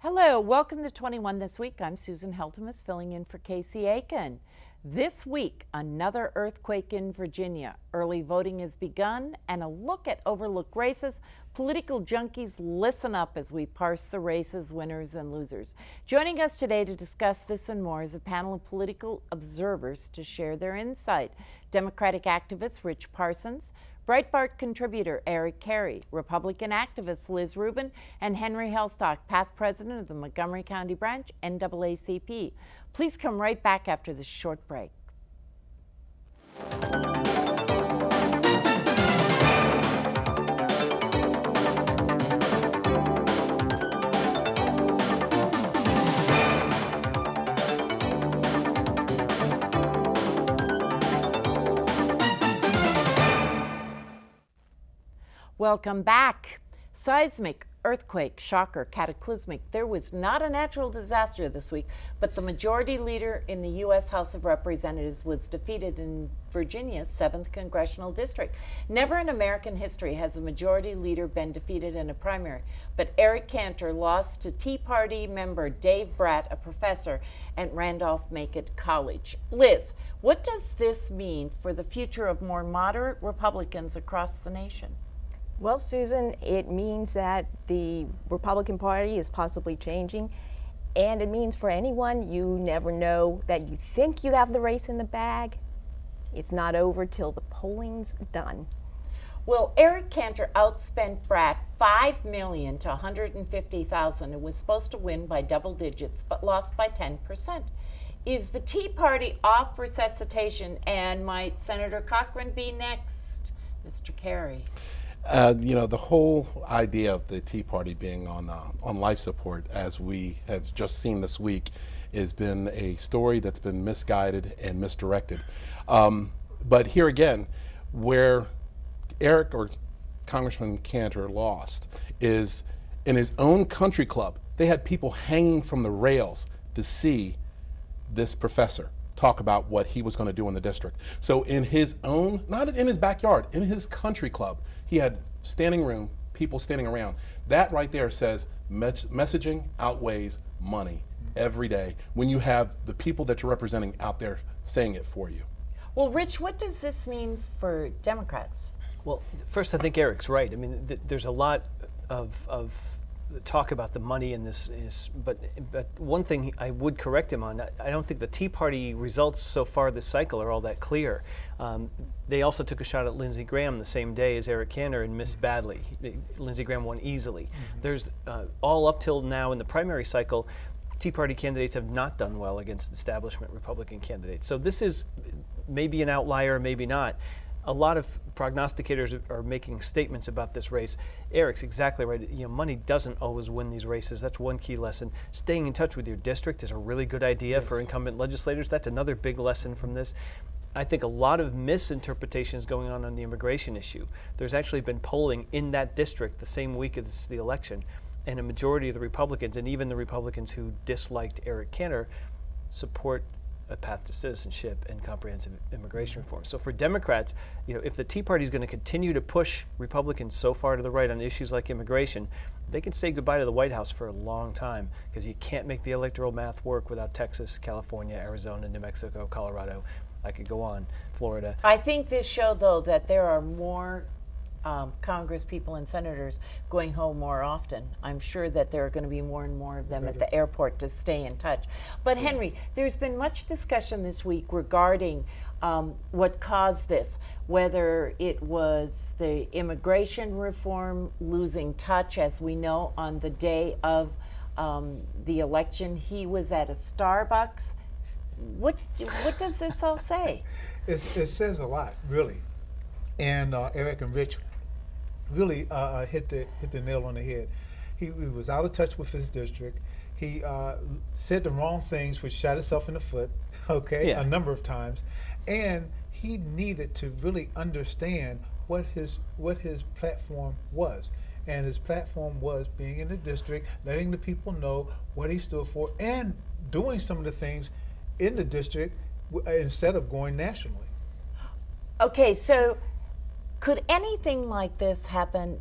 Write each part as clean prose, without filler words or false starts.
Hello, welcome to 21 This Week. I'm Susan Heltemes, filling in for Casey Aiken. This week, another earthquake in Virginia. Early voting has begun, and a look at overlooked races. Political junkies, listen up as we parse the races, winners and losers. Joining us today to discuss this and more is a panel of political observers to share their insight. Democratic activist Rich Parsons, Breitbart contributor Eric Cary, Republican activists Liz Rubin and Henry Hailstock, past president of the Montgomery County branch, NAACP. Please come right back after this short break. Welcome back. Seismic, earthquake, shocker, cataclysmic. There was not a natural disaster this week, but the majority leader in the U.S. House of Representatives was defeated in Virginia's 7th Congressional District. Never in American history has a majority leader been defeated in a primary, but Eric Cantor lost to Tea Party member Dave Bratt, a professor at Randolph-Macon College. Liz, what does this mean for the future of more moderate Republicans across the nation? Well, Susan, it means that the Republican Party is possibly changing, and it means for anyone, you never know that you think you have the race in the bag. It's not over till the polling's done. Well, Eric Cantor outspent Bratt $5 million to $150,000 and was supposed to win by double digits, but lost by 10%. Is the Tea Party off resuscitation, and might Senator Cochran be next? Mr. Cary. The whole idea of the Tea Party being on life support, as we have just seen this week, has been a story that's been misguided and misdirected. But here again, where Eric or Congressman Cantor lost is in his own country club. They had people hanging from the rails to see this professor talk about what he was going to do in the district. So in his own, not in his backyard, in his country club, he had standing room, people standing around. That right there says messaging outweighs money every day when you have the people that you're representing out there saying it for you. Well, Rich, what does this mean for Democrats? Well, first, I think Eric's right. I mean, there's a lot of talk about the money in this, but one thing I would correct him on, I don't think the Tea Party results so far this cycle are all that clear. They also took a shot at Lindsey Graham the same day as Eric Cantor and missed badly. Lindsey Graham won easily. There's all up till now in the primary cycle, Tea Party candidates have not done well against establishment Republican candidates. So this is maybe an outlier, maybe not. A lot of prognosticators are making statements about this race. Eric's exactly right. Money doesn't always win these races. That's one key lesson. Staying in touch with your district is a really good idea for incumbent legislators. That's another big lesson from this. I think a lot of misinterpretations going on the immigration issue. There's actually been polling in that district the same week as the election, and a majority of the Republicans, and even the Republicans who disliked Eric Cantor, support a path to citizenship and comprehensive immigration reform. So for Democrats, if the Tea Party is going to continue to push Republicans so far to the right on issues like immigration, they can say goodbye to the White House for a long time, because you can't make the electoral math work without Texas, California, Arizona, New Mexico, Colorado. I could go on, Florida. I think this showed, though, that there are more Congress people and senators going home more often. I'm sure that there are going to be more and more of them at the airport to stay in touch. But Henry, there's been much discussion this week regarding what caused this, whether it was the immigration reform losing touch. As we know, on the day of the election, he was at a Starbucks. What does this all say? It says a lot, really. And Eric and Rich really hit the nail on the head. He was out of touch with his district. He said the wrong things, which shot himself in the foot, a number of times. And he needed to really understand what his platform was. And his platform was being in the district, letting the people know what he stood for, and doing some of the things in the district instead of going nationally. Okay, so could anything like this happen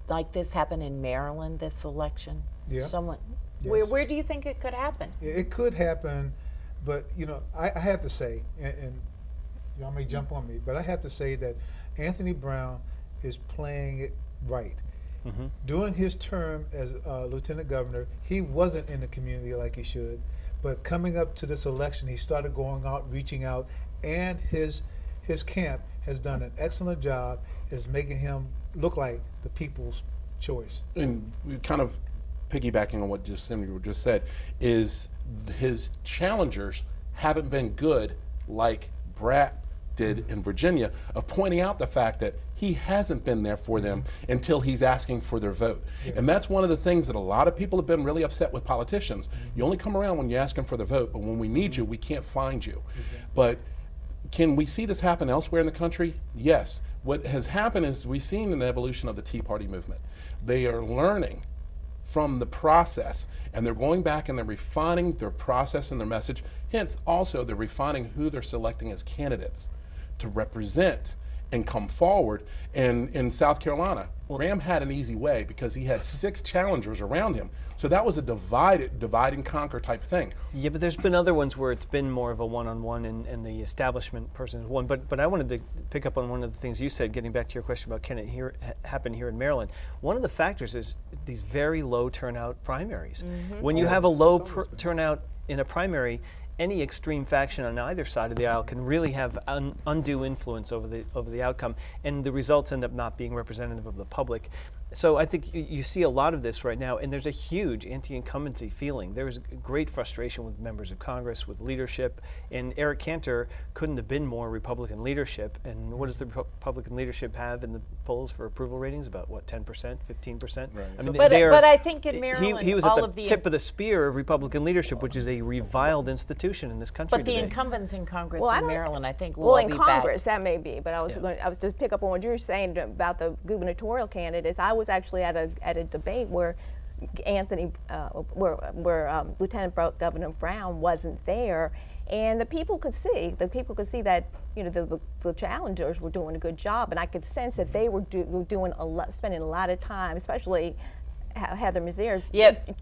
in Maryland this election? Yeah. Someone. Yes. Where do you think it could happen? It could happen, but I have to say, and y'all may jump on me, but I have to say that Anthony Brown is playing it right. Mm-hmm. During his term as lieutenant governor, he wasn't in the community like he should, but coming up to this election, he started going out, reaching out, and his camp has done an excellent job is making him look like the people's choice. And kind of piggybacking on what Senator just said, is his challengers haven't been good like Brad did in Virginia, of pointing out the fact that he hasn't been there for them until he's asking for their vote. Yes. And that's one of the things that a lot of people have been really upset with politicians. You only come around when you're asking for the vote, but when we need you, we can't find you. But can we see this happen elsewhere in the country? Yes. What has happened is we've seen an evolution of the Tea Party movement. They are learning from the process, and they're going back and they're refining their process and their message. Hence, also, they're refining who they're selecting as candidates to represent and come forward. And in South Carolina, Graham had an easy way because he had 6 challengers around him. So that was a divide and conquer type thing. Yeah, but there's been other ones where it's been more of a one-on-one and the establishment person is one. But I wanted to pick up on one of the things you said, getting back to your question about can it happen here in Maryland. One of the factors is these very low turnout primaries. When you have a low turnout in a primary, any extreme faction on either side of the aisle can really have undue influence over the outcome, and the results end up not being representative of the public. So I think you see a lot of this right now, and there's a huge anti-incumbency feeling. There's great frustration with members of Congress, with leadership, and Eric Cantor couldn't have been more Republican leadership. And what does the Republican leadership have in the polls for approval ratings? About what, 10%, 15%? Right. I mean, But I think in Maryland, he was all at of the the tip of the spear of Republican leadership, which is a reviled institution in this country But the today. incumbents in Congress Well, I in don't- Maryland, I think, will Well, all in be Congress, back. that may be, but I was just pick up on what you were saying about the gubernatorial candidates. I was actually at a debate where Lieutenant Governor Brown wasn't there, and the people could see that the challengers were doing a good job, and I could sense that they were doing spending a lot of time, especially Heather Mazier,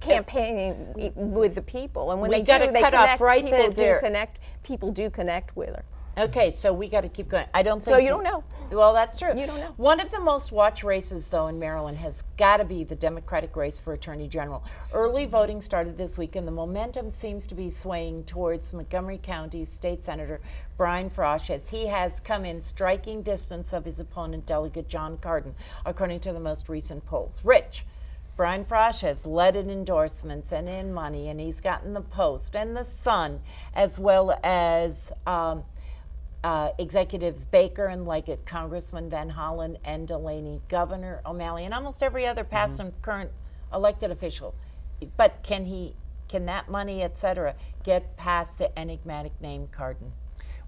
campaigning with the people, and when they gotta do, they cut off connect. right People there. People do connect with her. Okay, so we got to keep going. I don't think. So you don't know. Well, that's true. You don't know. One of the most watched races, though, in Maryland has got to be the Democratic race for Attorney General. Early voting started this week, and the momentum seems to be swaying towards Montgomery County State Senator Brian Frosh, as he has come in striking distance of his opponent, Delegate John Carden, according to the most recent polls. Rich, Brian Frosh has led in endorsements and in money, and he's gotten the Post and the Sun, as well as Executives Baker and Leggett, Congressman Van Hollen and Delaney, Governor O'Malley, and almost every other past and current elected official. But can that money, et cetera, get past the enigmatic name Carden?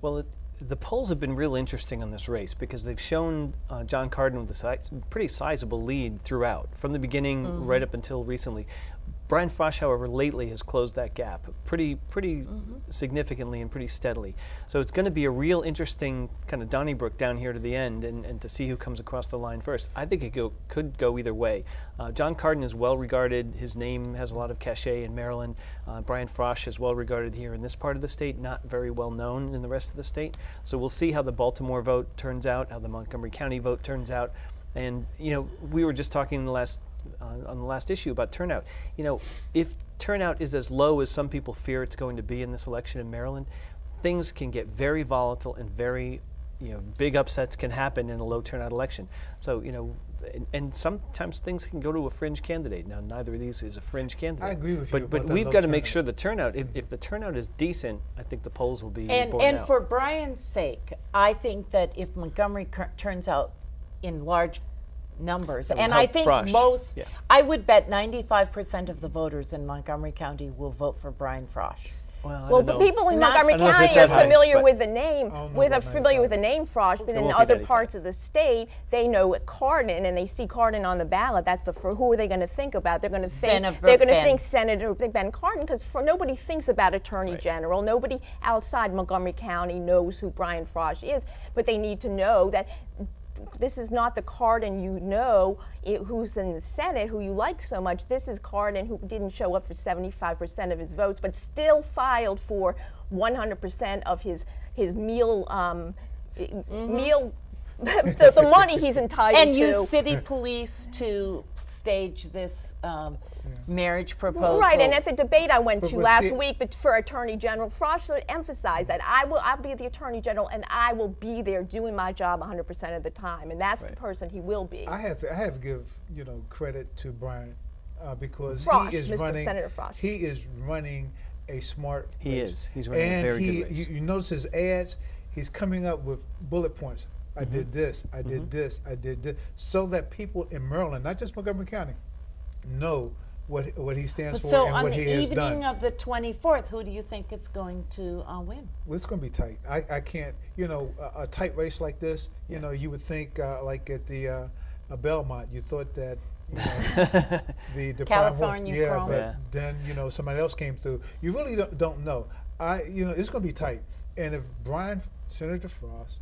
Well, the polls have been real interesting on this race because they've shown John Carden with a pretty sizable lead throughout, from the beginning right up until recently. Brian Frosh, however, lately has closed that gap pretty significantly and pretty steadily. So it's going to be a real interesting kind of Donnybrook down here to the end, and to see who comes across the line first. I think it could go either way. John Carden is well regarded. His name has a lot of cachet in Maryland. Brian Frosh is well regarded here in this part of the state, not very well known in the rest of the state. So we'll see how the Baltimore vote turns out, how the Montgomery County vote turns out. And, we were just talking on the last issue about turnout. If turnout is as low as some people fear it's going to be in this election in Maryland, things can get very volatile and very, big upsets can happen in a low turnout election. So, and sometimes things can go to a fringe candidate. Now, neither of these is a fringe candidate. I agree with you But about that we've low got to make turnout. sure the turnout, if the turnout is decent, I think the polls will be borne And out. for Brian's sake, I think that if Montgomery turns out in large numbers, That will and I help think Frosh. Yeah. I would bet 95% of the voters in Montgomery County will vote for Brian Frosh. Well, I Well, don't know. people in Not- Montgomery I don't know if County it's are that high, familiar but- with the name, I don't know about familiar with the 95. name Frosh, but It in won't be other 95. parts of the state, they know it Carden, and they see Carden on the ballot. That's who are they going to think about? They're going to think Senator Ben Carden, because nobody thinks about Attorney General. Nobody outside Montgomery County knows who Brian Frosh is, but they need to know that this is not the Cardin who's in the Senate, who you like so much. This is Cardin who didn't show up for 75% of his votes, but still filed for 100% of his meal the money he's entitled And to. use city police to stage this marriage proposal. Right, and at the debate I went to But last see- week for Attorney General, Frost emphasized that I'll be the Attorney General and I will be there doing my job 100% of the time, and that's the person he will be. I have to give credit to Brian because Frost, he is Mr. running. Senator Frost. He is running a smart. He race. is. He's running a and very he, good race. You notice his ads. He's coming up with bullet points. I did this. I did this. I did this, so that people in Maryland, not just Montgomery County, know what he stands for So and on what the he has done. evening of the 24th, who do you think is going to win? Well, it's going to be tight. I can't, a tight race like this, you would think like at the Belmont, you thought that the California yeah, Chrome. but Yeah. then somebody else came through. You really don't know. It's going to be tight. And if Senator Frost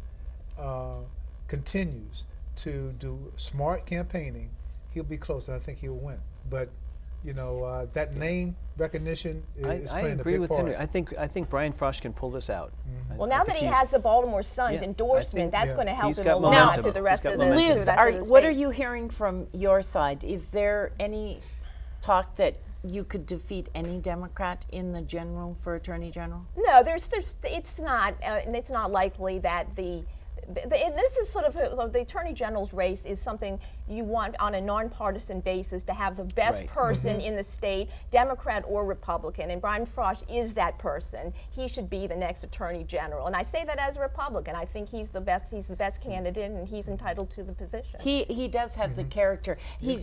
continues to do smart campaigning, he'll be close. And I think he'll win. But that name recognition is I playing agree a big with part. Henry. I think Brian Frost can pull this out. Well, now that he has the Baltimore Sun's Yeah, I endorsement, think, that's going to help he's him got a lot momentum. through the rest He's of got the momentum. Liz, through the rest of the what state. are you hearing from your side? Is there any talk that you could defeat any Democrat in the general for Attorney General? No, it's not, and it's not likely that this is sort of the Attorney General's race is something you want on a nonpartisan basis to have the best Right. person in the state, Democrat or Republican, and Brian Frost is that person. He should be the next Attorney General, and I say that as a Republican. I think he's the best candidate, and he's entitled to the position. He does have the character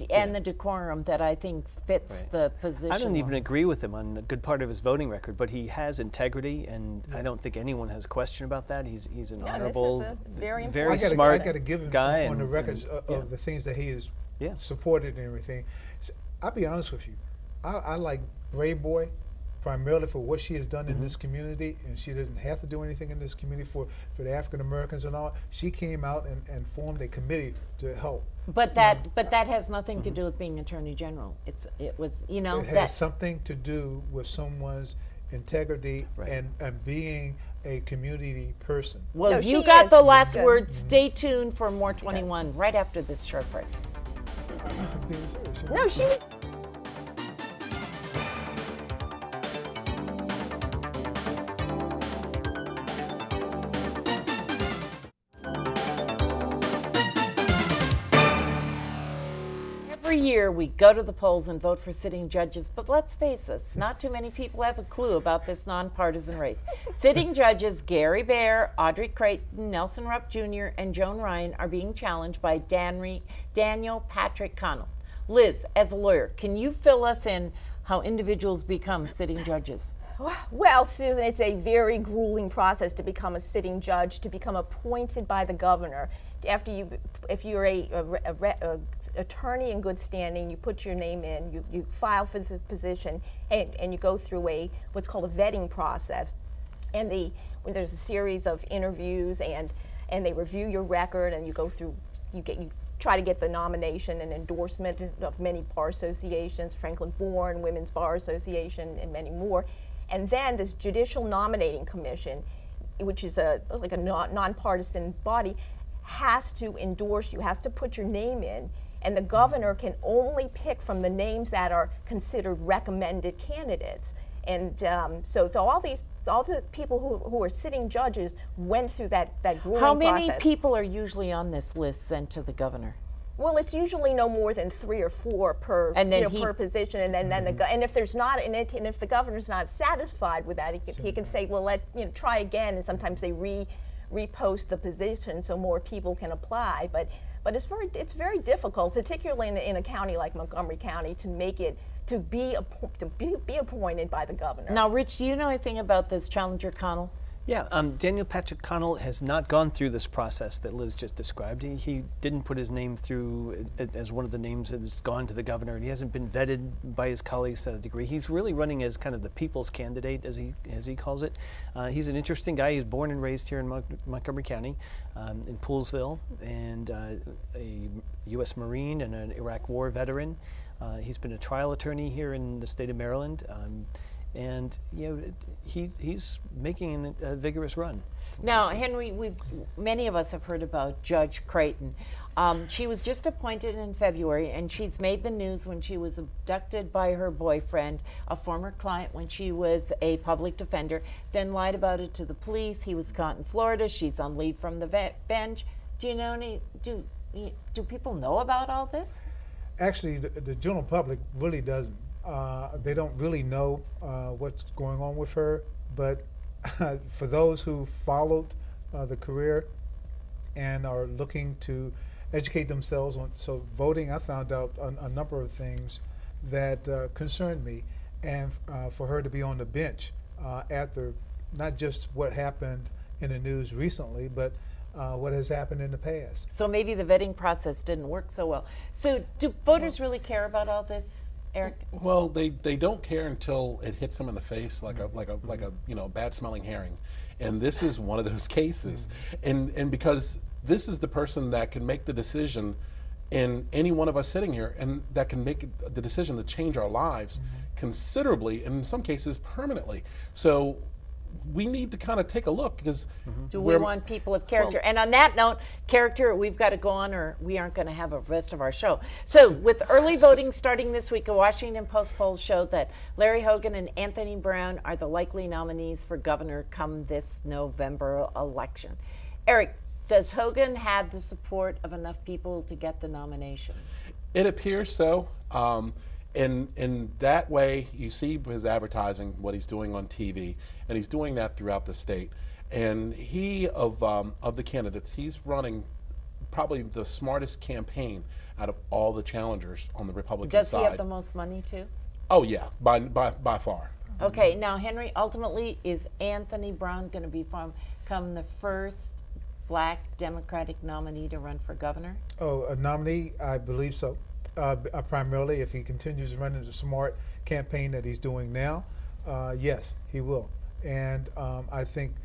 and the decorum that I think fits Right. the position. I don't even agree with him on a good part of his voting record, but he has integrity, and I don't think anyone has question about that. He's an Yeah, and this is honorable, a very I important gotta, smart I got to give him guy. on the and- records and- of yeah. the things that he has Yeah. supported and everything. I'll be honest with you. I like Brave Boy primarily for what she has done in this community, and she doesn't have to do anything in this community for the African Americans and all. She came out and formed a committee to help. But that has nothing to do with being Attorney General. It was It has that something to do with someone's integrity Right. and being a community person. well, No, you she got is. the last Good. word. Stay tuned for more 21 right after this short break. I'm being serious, you know? No, she. Every year we go to the polls and vote for sitting judges, but let's face this, not too many people have a clue about this nonpartisan race. Sitting judges Gary Baer, Audrey Creighton, Nelson Rupp Jr., and Joan Ryan are being challenged by Daniel Patrick Connell. Liz, as a lawyer, can you fill us in how individuals become sitting judges? Well, Susan, it's a very grueling process to become a sitting judge, to become appointed by the governor. If you're a attorney in good standing, you put your name in, you file for this position, and you go through what's called a vetting process. And when there's a series of interviews, and they review your record, and you go through, you try to get the nomination and endorsement of many bar associations, Franklin Bourne, Women's Bar Association, and many more. And then this Judicial Nominating Commission, which is like a nonpartisan body, has to endorse you, has to put your name in, and the governor can only pick from the names that are considered recommended candidates. And so all the people who are sitting judges went through that grueling process. How many people are usually on this list sent to the governor? Well, it's usually no more than 3 or 4 per And then per position, and then and if there's not, and if the governor's not satisfied with that, he can say, well, try again, and sometimes they repost the position so more people can apply. But it's very difficult, particularly in a county like Montgomery County, to make it to be appointed by the governor. Now, Rich, do you know anything about this challenger Connell? Yeah, Daniel Patrick Connell has not gone through this process that Liz just described. He didn't put his name through as one of the names that has gone to the governor, and he hasn't been vetted by his colleagues to a degree. He's really running as kind of the people's candidate, as he calls it. He's an interesting guy. He's born and raised here in Montgomery County, in Poolesville, and a U.S. Marine and an Iraq War veteran. He's been a trial attorney here in the state of Maryland. And he's making a vigorous run. Now, Henry, many of us have heard about Judge Creighton. She was just appointed in February, and she's made the news when she was abducted by her boyfriend, a former client, when she was a public defender, then lied about it to the police. He was caught in Florida. She's on leave from the bench. Do you know do people know about all this? Actually, the general public really doesn't. They don't really know what's going on with her, but for those who followed the career and are looking to educate themselves on voting, I found out a number of things that concerned me, and for her to be on the bench after not just what happened in the news recently, but what has happened in the past. So maybe the vetting process didn't work so well. So do voters really care about all this, Eric? Well, they don't care until it hits them in the face like a bad smelling herring, and this is one of those cases, and because this is the person that can make the decision, in any one of us sitting here, and that can make the decision to change our lives considerably, and in some cases permanently. So we need to kind of take a look, because do we want people of character? And on that note, character, we've got to go on or we aren't going to have a rest of our show. So with early voting starting this week, a Washington Post poll showed that Larry Hogan and Anthony Brown are the likely nominees for governor come this November election. Eric, does Hogan have the support of enough people to get the nomination? It appears so. In that way, you see his advertising, what he's doing on TV, and he's doing that throughout the state. And he, of the candidates, he's running probably the smartest campaign out of all the challengers on the Republican side. Does he have the most money too? Oh yeah, by far. Okay, now Henry, ultimately, is Anthony Brown going to become the first Black Democratic nominee to run for governor? Oh, a nominee? I believe so. Primarily, if he continues running the smart campaign that he's doing now, yes, he will. And I think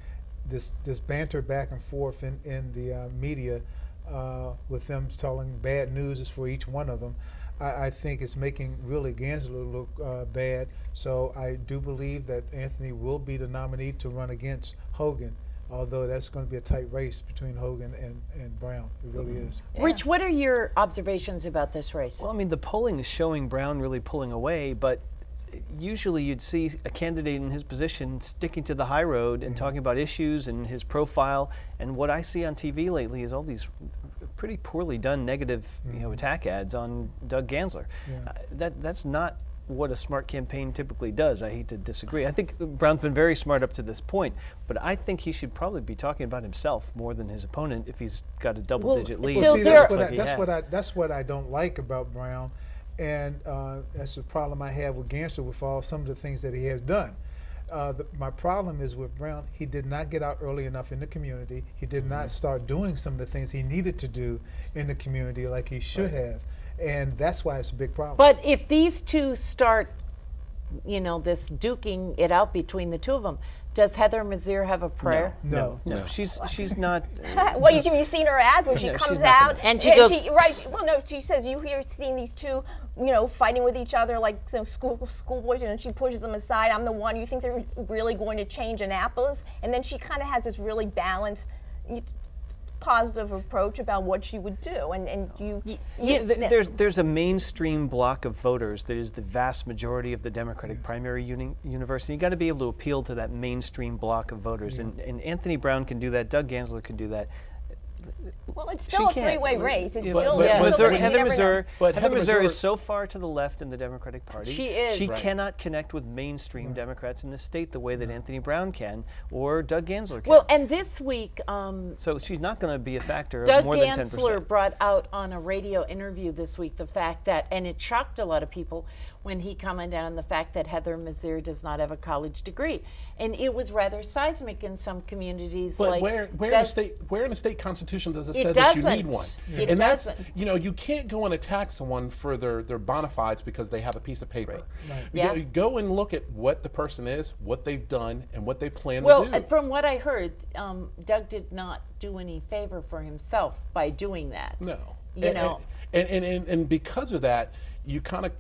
this banter back and forth in the media with them telling bad news is for each one of them, I think it's making really Gansler look bad. So I do believe that Anthony will be the nominee to run against Hogan, although that's going to be a tight race between Hogan and Brown. It really is. Yeah. Rich, what are your observations about this race? Well, I mean, the polling is showing Brown really pulling away, but usually you'd see a candidate in his position sticking to the high road and talking about issues and his profile. And what I see on TV lately is all these pretty poorly done negative attack ads on Doug Gansler. Yeah. That's not what a smart campaign typically does. I hate to disagree. I think Brown's been very smart up to this point, but I think he should probably be talking about himself more than his opponent if he's got a double-digit lead. So see, that's what I don't like about Brown, and that's the problem I have with Gansler with some of the things that he has done. My problem is with Brown, he did not get out early enough in the community. He did not start doing some of the things he needed to do in the community like he should have. And that's why it's a big problem. But if these two start, this duking it out between the two of them, does Heather Mazier have a prayer? No. She's not. Well, you've seen her ad where she comes out and she goes. Right. Well, no, she says you hear seeing these two, fighting with each other like some schoolboys, and she pushes them aside. I'm the one. You think they're really going to change Annapolis? And then she kind of has this really balanced, positive approach about what she would do, and there's a mainstream block of voters that is the vast majority of the Democratic primary universe, and you got to be able to appeal to that mainstream block of voters, and Anthony Brown can do that, Doug Gansler can do that. Well, it's still a She can't. three-way race. It's Yeah, still, but- it's still Missouri, gonna- you Heather never know. Missouri, But Heather Heather Missouri is Missouri- so far to the left in the Democratic Party. She is. She Right. cannot connect with mainstream Democrats in the state the way that Anthony Brown can or Doug Gansler can. Well, and this week, so she's not going to be a factor Doug of more than Gansler 10%. brought out on a radio interview this week the fact that, and it shocked a lot of people when he commented on the fact that Heather Missouri does not have a college degree, and it was rather seismic in some communities. But like where in the state constitution does it, It say that you doesn't. need one? It and that's doesn't. you can't go and attack someone for their bona fides because they have a piece of paper. Right. Yeah. You go and look at what the person is, what they've done, and what they plan Well, to do. from what I heard, Doug did not do any favor for himself by doing that. No. You know. And because of that, you kind of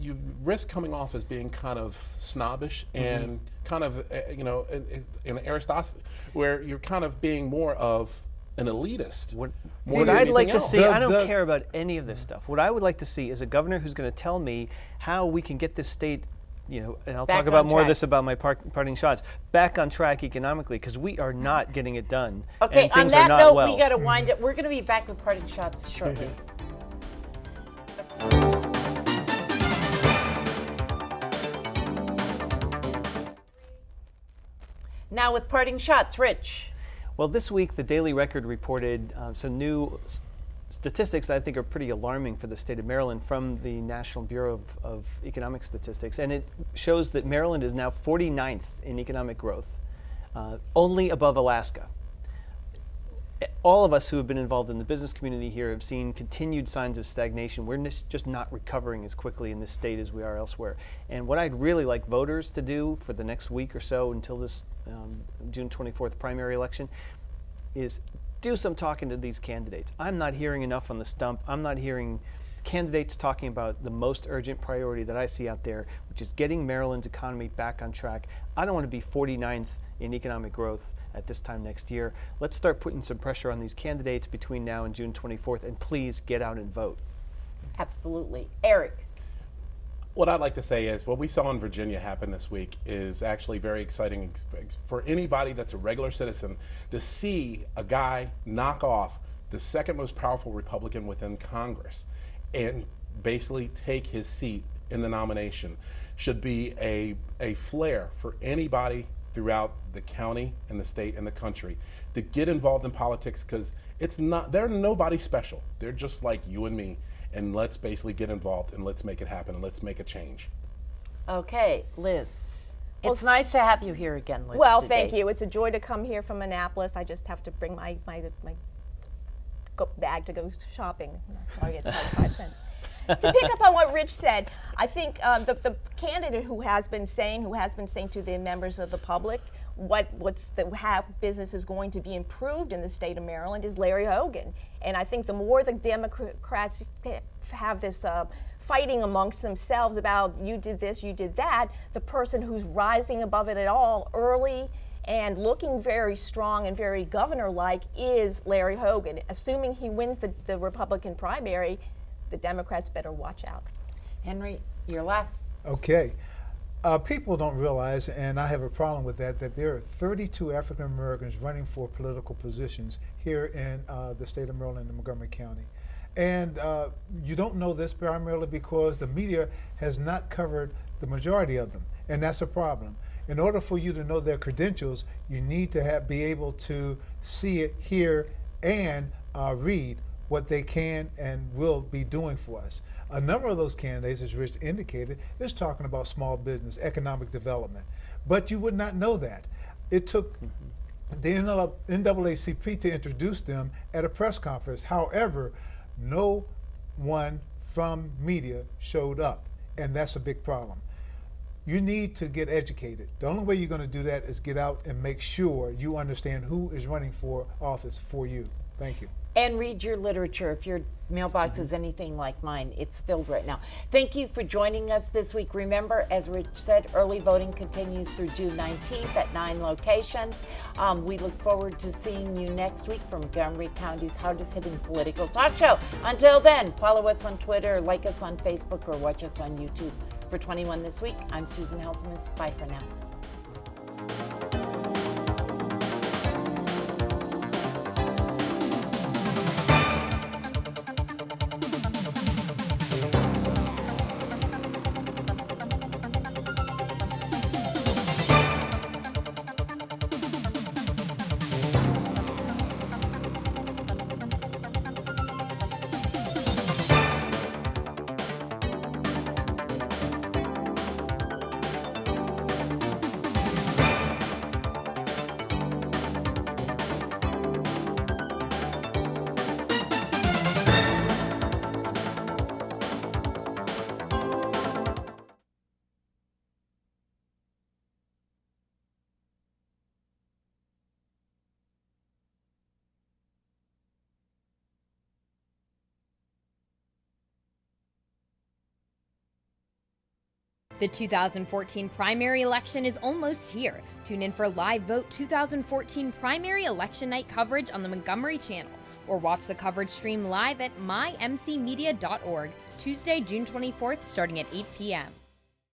you risk coming off as being kind of snobbish and kind of an aristocracy, where you're kind of being more of an elitist. What more than I'd like anything to else. see, I don't Doug- care about any of this stuff. What I would like to see is a governor who's going to tell me how we can get this state, and I'll Back talk about on more of track. this about my parting shots, back on track economically, because we are not getting it done. Okay, and on things that are not note, well. we got to wind up. We're going to be back with parting shots shortly. Now with parting shots, Rich. Well, this week the Daily Record reported some new statistics that I think are pretty alarming for the state of Maryland from the National Bureau of Economic Statistics, and it shows that Maryland is now 49th in economic growth, only above Alaska. All of us who have been involved in the business community here have seen continued signs of stagnation. We're just not recovering as quickly in this state as we are elsewhere. And what I'd really like voters to do for the next week or so until this June 24th primary election is do some talking to these candidates. I'm not hearing enough on the stump. I'm not hearing candidates talking about the most urgent priority that I see out there, which is getting Maryland's economy back on track. I don't want to be 49th in economic growth at this time next year. Let's start putting some pressure on these candidates between now and June 24th, and please get out and vote. Absolutely. Eric. What I'd like to say is what we saw in Virginia happen this week is actually very exciting for anybody that's a regular citizen to see a guy knock off the second most powerful Republican within Congress and basically take his seat in the nomination. Should be a flair for anybody throughout the county and the state and the country to get involved in politics, because they're nobody special. They're just like you and me. And let's basically get involved and let's make it happen and let's make a change. Okay, Liz. It's nice to have you here again, Liz. Well, today. thank you. It's a joy to come here from Annapolis. I just have to bring my bag to go shopping. I get 25 cents. To pick up on what Rich said, I think the candidate who has been saying to the members of the public how business is going to be improved in the state of Maryland is Larry Hogan. And I think the more the Democrats have this fighting amongst themselves about you did this, you did that, the person who's rising above it at all early and looking very strong and very governor-like is Larry Hogan. Assuming he wins the Republican primary, the Democrats better watch out. Henry, your last. Okay. People don't realize, and I have a problem with that there are 32 African Americans running for political positions here in the state of Maryland and Montgomery County. And you don't know this primarily because the media has not covered the majority of them, and that's a problem. In order for you to know their credentials, you need to be able to see it, hear, and read what they can and will be doing for us. A number of those candidates, as Rich indicated, is talking about small business, economic development. But you would not know that. It took the NAACP to introduce them at a press conference. However, no one from media showed up, and that's a big problem. You need to get educated. The only way you're going to do that is get out and make sure you understand who is running for office for you. Thank you. And read your literature. If your mailbox is anything like mine, it's filled right now. Thank you for joining us this week. Remember, as Rich said, early voting continues through June 19th at 9 locations. We look forward to seeing you next week from Montgomery County's hardest hitting political talk show. Until then, follow us on Twitter, like us on Facebook, or watch us on YouTube. For 21 This Week, I'm Susan Heltemes. Bye for now. The 2014 primary election is almost here. Tune in for live Vote 2014 primary election night coverage on the Montgomery channel, or watch the coverage stream live at mymcmedia.org, Tuesday, June 24th, starting at 8 p.m.